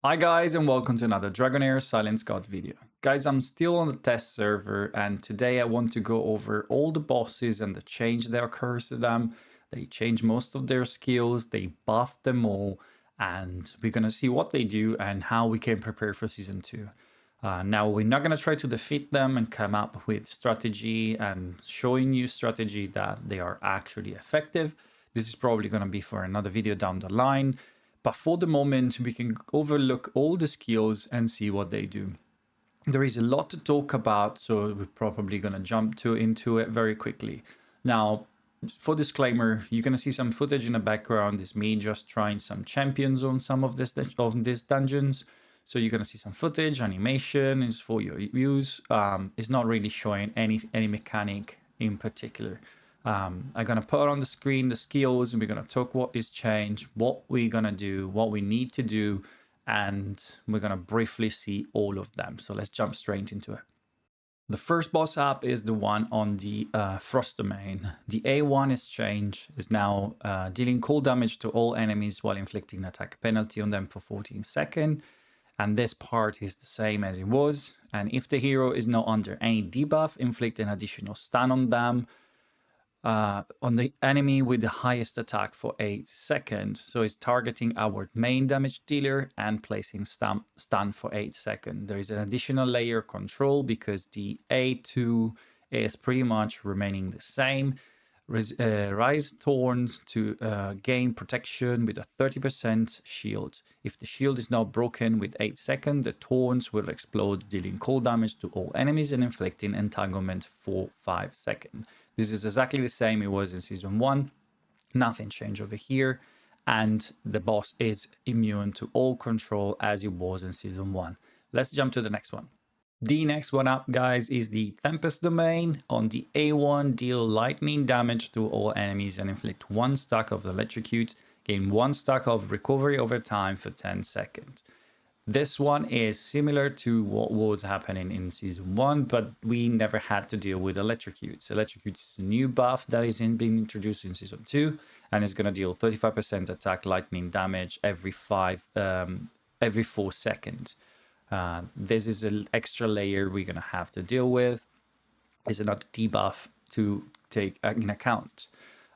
Hi guys and welcome to another Dragonheir Silence God video. Guys, I'm still on the test server and today I want to go over all the bosses and the change that occurs to them. They change most of their skills, they buff them all, and we're gonna see what they do and how we can prepare for Season 2. Now, we're not gonna try to defeat them and come up with strategy and showing you strategy that they are actually effective. This is probably gonna be for another video down the line. But for the moment, we can overlook all the skills and see what they do. There is a lot to talk about, so we're probably going to jump into it very quickly. Now, for disclaimer, you're going to see some footage in the background. It's me just trying some champions on some of these dungeons. So you're going to see some footage, animation is for your use. It's not really showing any mechanic in particular. I'm going to put on the screen the skills and we're going to talk what is changed, what we're going to do, what we need to do, and we're going to briefly see all of them. So let's jump straight into it. The first boss up is the one on the Frost Domain. The A1 is changed, is now dealing cold damage to all enemies while inflicting an attack penalty on them for 14 seconds. And this part is the same as it was. And if the hero is not under any debuff, inflict an additional stun on them. On the enemy with the highest attack for 8 seconds. So it's targeting our main damage dealer and placing stun for 8 seconds. There is an additional layer control because the A2 is pretty much remaining the same. Rise Thorns to gain protection with a 30% shield. If the shield is not broken with 8 seconds, the Thorns will explode, dealing cold damage to all enemies and inflicting entanglement for 5 seconds. This is exactly the same it was in Season 1. Nothing changed over here. And the boss is immune to all control as it was in Season 1. Let's jump to the next one. The next one up, guys, is the Tempest Domain. On the A1, deal lightning damage to all enemies and inflict 1 stack of electrocute. Gain 1 stack of recovery over time for 10 seconds. This one is similar to what was happening in Season 1, but we never had to deal with electrocutes. Electrocutes is a new buff that is being introduced in Season 2, and is going to deal 35% attack lightning damage every 4 seconds. This is an extra layer we're going to have to deal with. It's another debuff to take in account.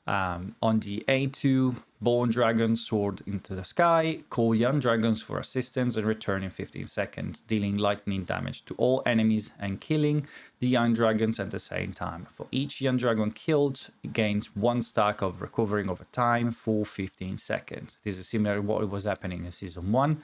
On the A2, Born Dragon soared into the sky, call young dragons for assistance and return in 15 seconds, dealing lightning damage to all enemies and killing the young dragons at the same time. For each young dragon killed, it gains 1 stack of recovering over time for 15 seconds. This is similar to what was happening in Season 1,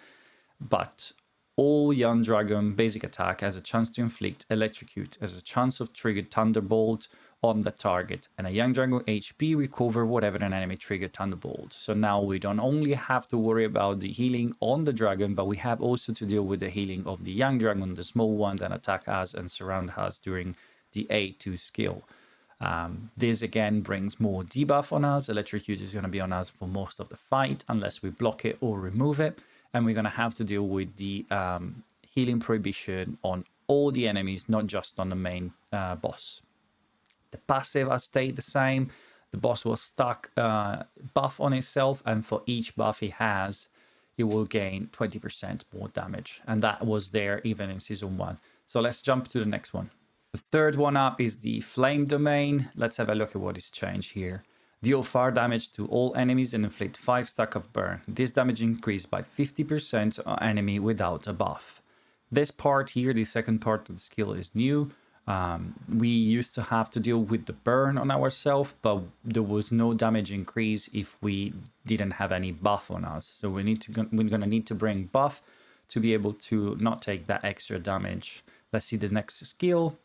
but all young dragon basic attack has a chance to inflict electrocute, has a chance of triggered thunderbolt on the target, and a young dragon HP recover whatever an enemy triggered thunderbolt. So now we don't only have to worry about the healing on the dragon, but we have also to deal with the healing of the young dragon, the small one that attack us and surround us during the A2 skill. This again brings more debuff on us. Electrocute is going to be on us for most of the fight unless we block it or remove it. And we're going to have to deal with the healing prohibition on all the enemies, not just on the main boss. The passive has stayed the same. The boss will stack buff on itself, and for each buff he has, it will gain 20% more damage. And that was there even in Season 1. So let's jump to the next one. The third one up is the Flame Domain. Let's have a look at what is changed here. Deal fire damage to all enemies and inflict 5 stack of burn. This damage increased by 50% on enemy without a buff. This part here, the second part of the skill, is new. We used to have to deal with the burn on ourselves, but there was no damage increase if we didn't have any buff on us. So we're gonna need to bring buff to be able to not take that extra damage. Let's see the next skill.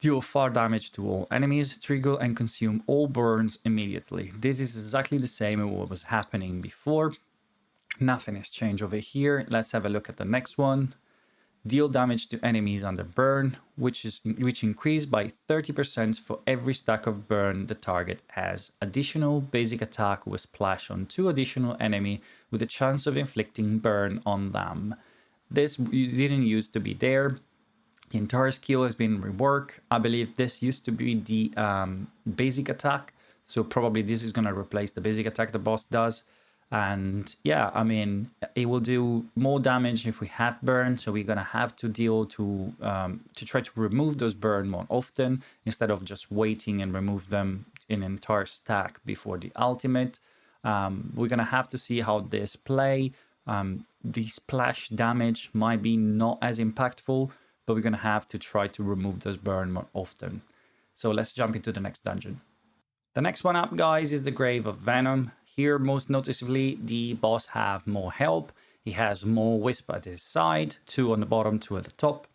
Deal fire damage to all enemies, trigger and consume all burns immediately. This is exactly the same as what was happening before. Nothing has changed over here. Let's have a look at the next one. Deal damage to enemies under burn, which increased by 30% for every stack of burn the target has. Additional basic attack will splash on 2 additional enemy with a chance of inflicting burn on them. This didn't used to be there. The entire skill has been reworked. I believe this used to be the basic attack, so probably this is going to replace the basic attack the boss does. And yeah, I mean, it will do more damage if we have burn, so we're gonna have to deal to try to remove those burn more often instead of just waiting and remove them in an entire stack before the ultimate. We're gonna have to see how this play. The splash damage might be not as impactful, but we're gonna have to try to remove those burn more often. So let's jump into the next dungeon. The next one up, guys, is the Grave of Venom. Here, most noticeably, the boss have more help. He has more Wisp at his side, 2 on the bottom, 2 at the top.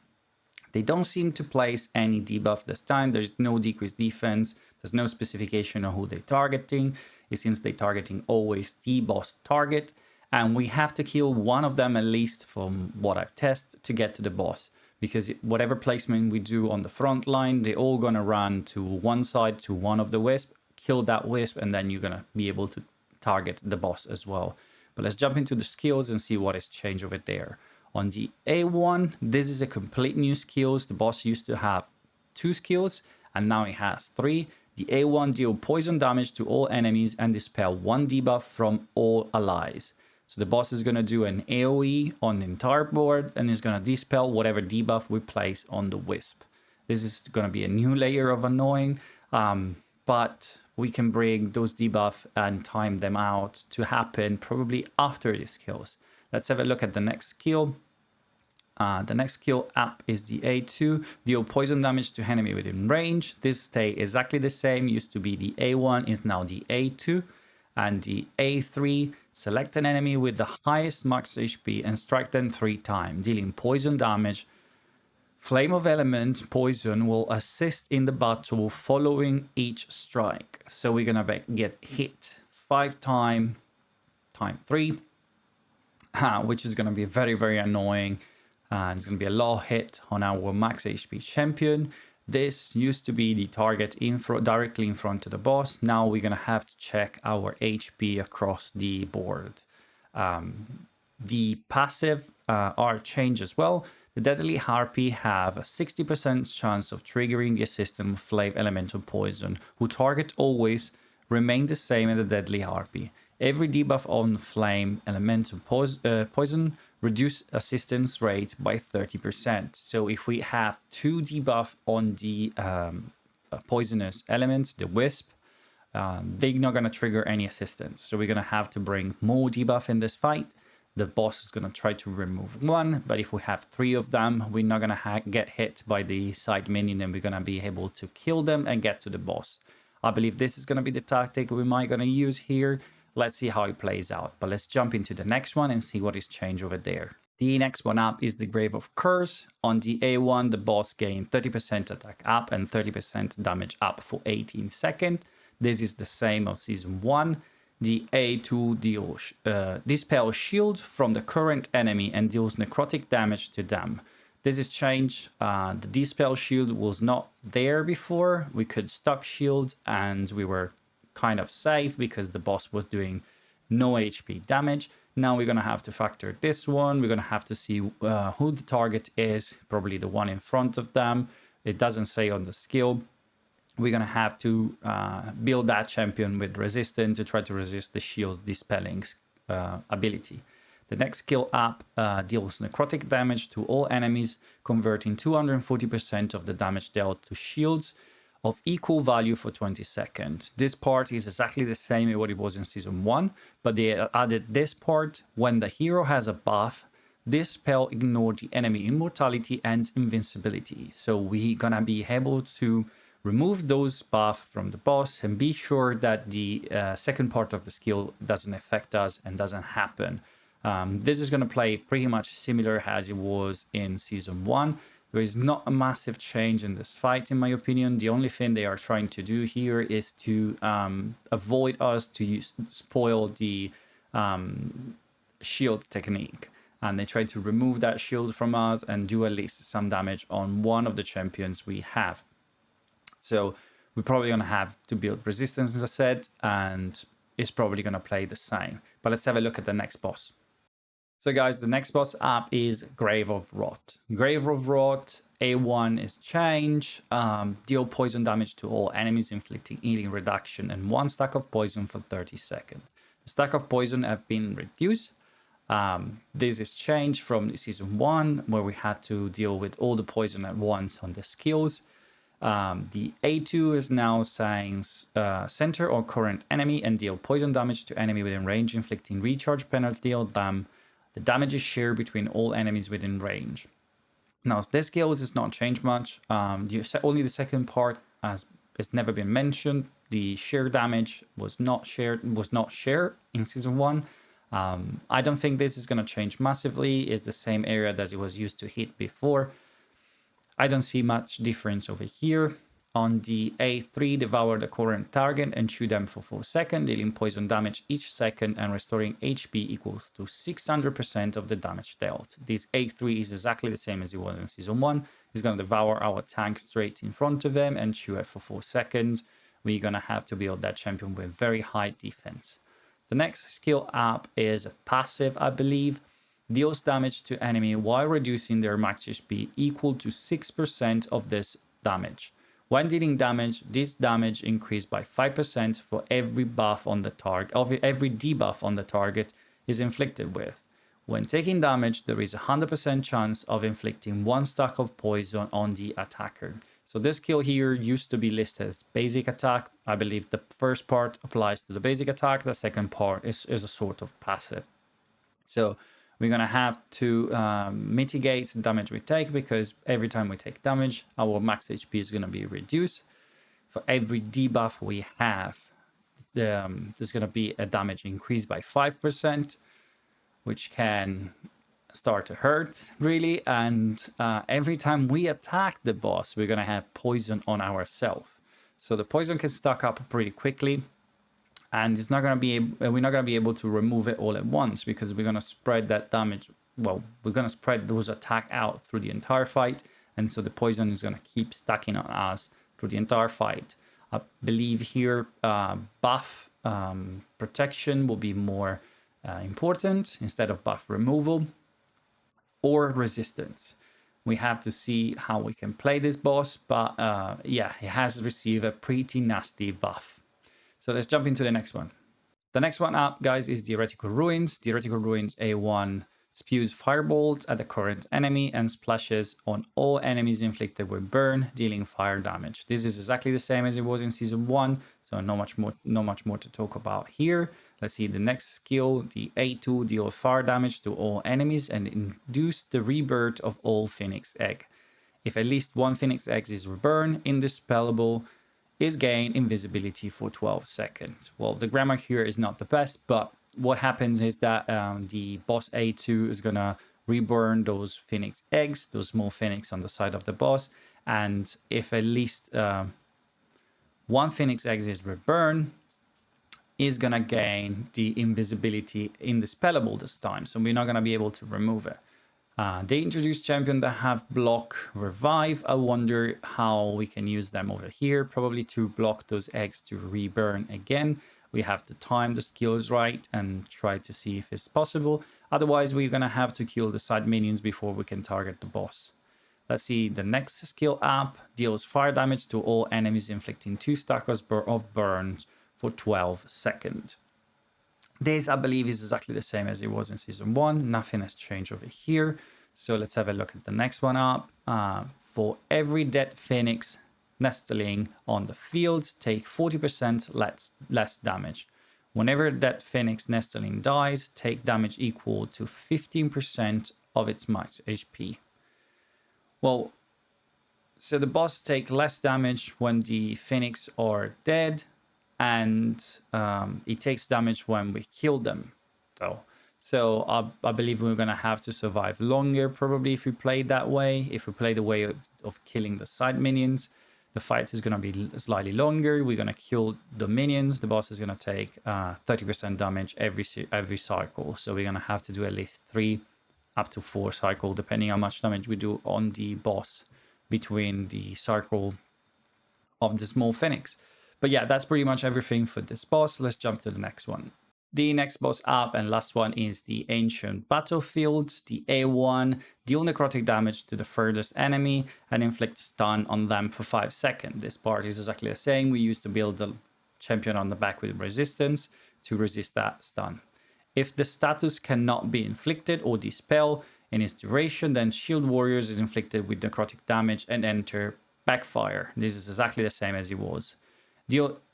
They don't seem to place any debuff this time. There's no decreased defense. There's no specification on who they're targeting. It seems they're targeting always the boss target. And we have to kill one of them at least from what I've tested to get to the boss. Because whatever placement we do on the front line, they're all going to run to one side, to one of the Wisp, kill that Wisp, and then you're going to be able to target the boss as well. But let's jump into the skills and see what has changed over there. On the A1, this is a complete new skills. The boss used to have 2 skills, and now it has 3. The A1 deal poison damage to all enemies and dispel 1 debuff from all allies. So the boss is going to do an AoE on the entire board, and is going to dispel whatever debuff we place on the Wisp. This is going to be a new layer of annoying, but we can bring those debuff and time them out to happen probably after these kills. Let's have a look at the next skill. The next skill up is the A2, deal poison damage to enemy within range. This stay exactly the same, used to be the A1, is now the A2. And the A3, select an enemy with the highest max HP and strike them 3 times, dealing poison damage. Flame of Element poison will assist in the battle following each strike. So we're gonna get hit 5 times, time 3, which is gonna be very, very annoying. It's gonna be a low hit on our max HP champion. This used to be the target directly in front of the boss. Now we're gonna have to check our HP across the board. The passive are changed as well. The Deadly Harpy have a 60% chance of triggering the system of Flame Elemental Poison, who target always remain the same as the Deadly Harpy. Every debuff on Flame Elemental Poison reduce assistance rate by 30%. So if we have 2 debuff on the poisonous elements, the Wisp, they're not going to trigger any assistance. So we're going to have to bring more debuff in this fight. The boss is going to try to remove 1, but if we have 3 of them, we're not going to get hit by the side minion, and we're going to be able to kill them and get to the boss. I believe this is going to be the tactic we might going to use here. Let's see how it plays out. But let's jump into the next one and see what is changed over there. The next one up is the Grave of Curse. On the A1, the boss gained 30% attack up and 30% damage up for 18 seconds. This is the same as Season 1. The A2 deals dispel shield from the current enemy and deals necrotic damage to them. This is changed. The dispel shield was not there before. We could stock shield and we were kind of safe because the boss was doing no HP damage. Now we're going to have to factor this one. We're going to have to see who the target is, probably the one in front of them. It doesn't say on the skill. We're going to have to build that champion with resistance to try to resist the shield dispelling ability. The next skill up deals necrotic damage to all enemies, converting 240% of the damage dealt to shields of equal value for 20 seconds. This part is exactly the same as what it was in Season 1, but they added this part. When the hero has a buff, this spell ignores the enemy immortality and invincibility. So we're gonna be able to remove those buffs from the boss and be sure that the second part of the skill doesn't affect us and doesn't happen. This is going to play pretty much similar as it was in Season 1. There is not a massive change in this fight, in my opinion. The only thing they are trying to do here is to avoid us to spoil the shield technique. And they try to remove that shield from us and do at least some damage on one of the champions we have. So we're probably going to have to build resistance, as I said, and it's probably going to play the same. But let's have a look at the next boss. So guys, the next boss up is Grave of Rot. Grave of Rot, A1 is changed. Deal poison damage to all enemies, inflicting healing reduction and 1 stack of poison for 30 seconds. The stack of poison have been reduced. This is changed from season 1, where we had to deal with all the poison at once on the skills. The A2 is now saying center or current enemy and deal poison damage to enemy within range, inflicting recharge penalty on them. The damage is shared between all enemies within range. Now, this skills is not changed much. Only the second part has never been mentioned. The sheer damage was not shared in season 1. I don't think this is going to change massively. It's the same area that it was used to hit before. I don't see much difference over here. On the A3, devour the current target and shoot them for 4 seconds, dealing poison damage each second and restoring HP equals to 600% of the damage dealt. This A3 is exactly the same as it was in season 1. It's going to devour our tank straight in front of him and shoot it for 4 seconds. We're going to have to build that champion with very high defense. The next skill up is a passive, I believe. Deals damage to enemy while reducing their max HP equal to 6% of this damage. When dealing damage, this damage increased by 5% for every buff on the target, every debuff on the target is inflicted with. When taking damage, there is a 100% chance of inflicting 1 stack of poison on the attacker. So this skill here used to be listed as basic attack. I believe the first part applies to the basic attack. The second part is a sort of passive. So we're going to have to mitigate the damage we take, because every time we take damage, our max HP is going to be reduced. For every debuff we have, there's going to be a damage increase by 5%, which can start to hurt, really. And every time we attack the boss, we're going to have poison on ourselves. So the poison can stack up pretty quickly. And it's not going to be we're not going to be able to remove it all at once, because we're going to spread that damage. Well, we're going to spread those attacks out through the entire fight. And so the poison is going to keep stacking on us through the entire fight. I believe here buff protection will be more important instead of buff removal, or resistance. We have to see how we can play this boss. But yeah, it has received a pretty nasty buff. So let's jump into the next one. The next one up, guys, is the Heretical Ruins. The Heretical Ruins A1 spews firebolts at the current enemy and splashes on all enemies inflicted with burn, dealing fire damage. This is exactly the same as it was in season 1, so not much more to talk about here. Let's see the next skill. The A2 deals fire damage to all enemies and induce the rebirth of all Phoenix Egg. If at least 1 Phoenix Egg is reburned, indispellable is gain invisibility for 12 seconds. Well, the grammar here is not the best, but what happens is that the boss A2 is going to reburn those Phoenix Eggs, those small Phoenix on the side of the boss. And if at least 1 Phoenix Egg is reburned, is going to gain the invisibility indispellable this time. So we're not going to be able to remove it. They introduced champions that have block revive. I wonder how we can use them over here. Probably to block those eggs to reburn again. We have to time the skills right and try to see if it's possible. Otherwise, we're going to have to kill the side minions before we can target the boss. Let's see, the next skill up deals fire damage to all enemies, inflicting 2 stacks of burns for 12 seconds. This, I believe, is exactly the same as it was in season 1. Nothing has changed over here. So let's have a look at the next one up. For every dead Phoenix nestling on the field, take 40% less damage. Whenever that Phoenix nestling dies, take damage equal to 15% of its max HP. Well, so the boss take less damage when the Phoenix are dead, and it takes damage when we kill them, though. So I believe we're going to have to survive longer, probably, if we play that way. If we play the way of killing the side minions, the fight is going to be slightly longer. We're going to kill the minions. The boss is going to take 30% damage every cycle. So we're going to have to do at least 3 up to 4 cycles, depending how much damage we do on the boss between the cycle of the small Phoenix. But yeah, that's pretty much everything for this boss. Let's jump to the next one. The next boss up and last one is the Ancient Battlefield. The A1 deal necrotic damage to the furthest enemy and inflict stun on them for 5 seconds. This part is exactly the same. We used to build the champion on the back with resistance to resist that stun. If the status cannot be inflicted or dispelled in its duration, then Shield Warriors is inflicted with necrotic damage and enter Backfire. This is exactly the same as it was.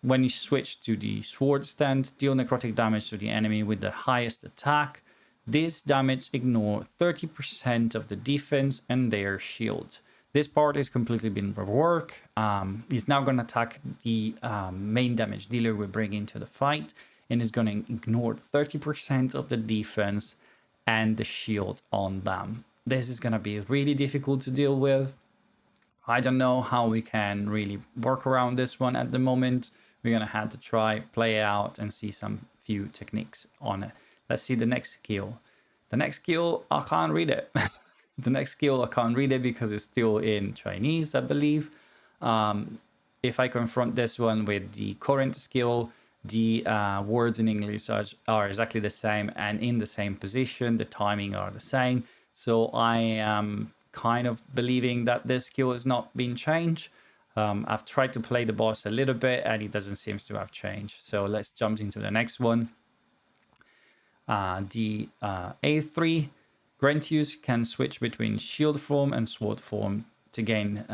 When you switch to the sword stand, deal necrotic damage to the enemy with the highest attack. This damage ignore 30% of the defense and their shield. This part is completely been reworked. He's now going to attack the main damage dealer we bring into the fight, and is going to ignore 30% of the defense and the shield on them. This is going to be really difficult to deal with. I don't know how we can really work around this one at the moment. We're going to have to try, play out, and see some few techniques on it. Let's see the next skill. The next skill, I can't read it. The next skill, I can't read it because it's still in Chinese, I believe. If I confront this one with the current skill, the words in English are exactly the same and in the same position. The timing are the same. So I am kind of believing that this skill has not been changed. I've tried to play the boss a little bit and it doesn't seem to have changed. So let's jump into the next one. The A3, Grentius can switch between shield form and sword form to gain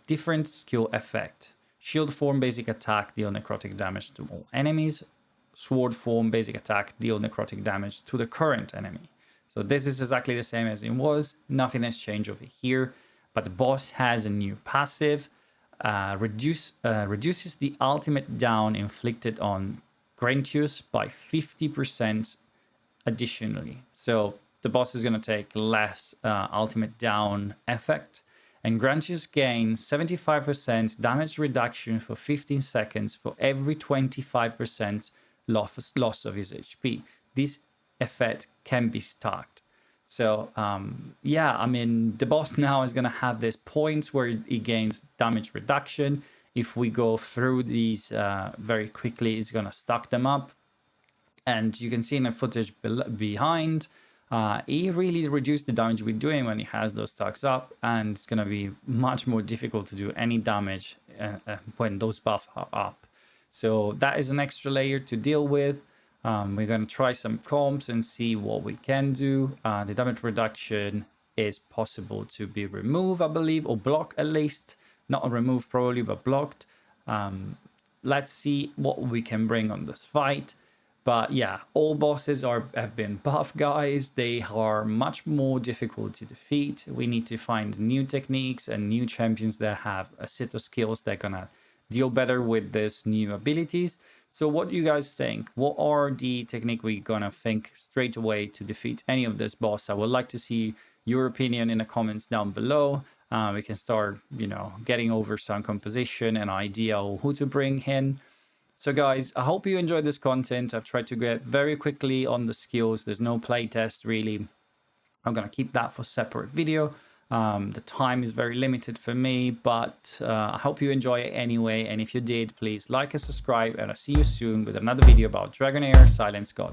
different skill effect. Shield form basic attack deal necrotic damage to all enemies. Sword form basic attack deal necrotic damage to the current enemy. So this is exactly the same as it was. Nothing has changed over here. But the boss has a new passive. Reduces the ultimate down inflicted on Grentius by 50% additionally. So the boss is going to take less ultimate down effect. And Grentius gains 75% damage reduction for 15 seconds for every 25% loss of his HP. This effect can be stacked. So yeah, I mean, the boss now is going to have this points where he gains damage reduction. If we go through these very quickly, it's going to stack them up. And you can see in the footage behind, he really reduced the damage we're doing when he has those stacks up, and it's going to be much more difficult to do any damage when those buffs are up. So that is an extra layer to deal with. We're going to try some comps and see what we can do. The damage reduction is possible to be removed, I believe, or blocked at least. Not removed probably, but blocked. Let's see what we can bring on this fight. But yeah, all bosses have been buffed, guys. They are much more difficult to defeat. We need to find new techniques and new champions that have a set of skills that are gonna deal better with these new abilities. So what do you guys think? What are the technique we're gonna think straight away to defeat any of this boss? I would like to see your opinion in the comments down below. We can start, getting over some composition and idea of who to bring in. So guys, I hope you enjoyed this content. I've tried to get very quickly on the skills. There's no playtest really. I'm going to keep that for separate video. The time is very limited for me, but I hope you enjoy it anyway. And if you did, please like and subscribe, and I'll see you soon with another video about Dragonheir, Silence God.